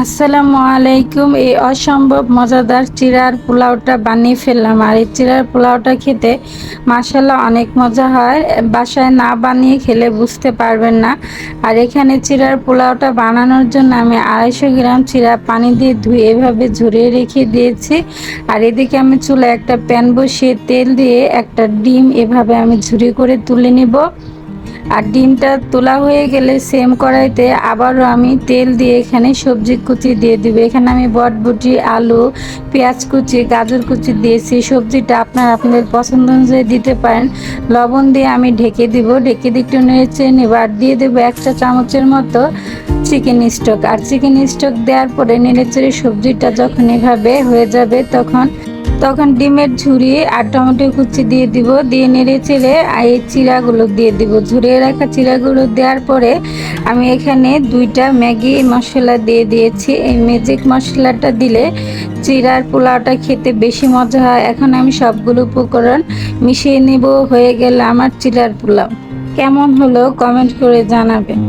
আসসালামু আলাইকুম। এই অসম্ভব মজাদার চিড়ার পোলাওটা বানিয়ে ফেললাম। আর এই চিড়ার পোলাওটা খেতে মাশাআল্লাহ অনেক মজা হয়। বাসায় না বানিয়ে খেলে বুঝতে পারবেন না। আর এখানে চিড়ার পোলাওটা বানানোর জন্য আমি 250 গ্রাম চিড়া পানি দিয়ে ধুয়ে এভাবে ঝরিয়ে রেখে দিয়েছি। আর এদিকে আমি চুলায় একটা প্যান বসিয়ে তেল দিয়ে একটা ডিম এভাবে আমি ঝুরি করে তুলে নিব। আর ডিমটা তোলা হয়ে গেলে সেম কড়াইতে আবারও আমি তেল দিয়ে এখানে সবজি কুচি দিয়ে দিব। এখানে আমি বটবুটি, আলু, পেঁয়াজ কুচি, গাজর কুচি দিয়েছি। সবজিটা আপনাদের পছন্দ অনুযায়ী দিতে পারেন। লবণ দিয়ে আমি ঢেকে দিব। ঢেকে দিয়ে একটু নেড়ে নেব। আর দিয়ে দেবো 1 চা চামচের মতো চিকেন স্টক। আর চিকেন স্টক দেওয়ার পরে নেড়ে সবজিটা যখন এভাবে হয়ে যাবে তখন ডিমের ঝুরি আর টমেটো কুচি দিয়ে দিব। দিয়ে নেড়ে চেড়ে এই চিড়াগুলো দিয়ে দিব। ঝুরিয়ে রাখা চিড়াগুলো দেওয়ার পরে আমি এখানে 2টা ম্যাগি মশলা দিয়ে দিয়েছি। এই ম্যাজিক মশলাটা দিলে চিড়ার পোলাওটা খেতে বেশি মজা হয়। এখন আমি সবগুলো উপকরণ মিশিয়ে নেব। হয়ে গেল আমার চিড়ার পোলাও। কেমন হলো কমেন্ট করে জানাবেন।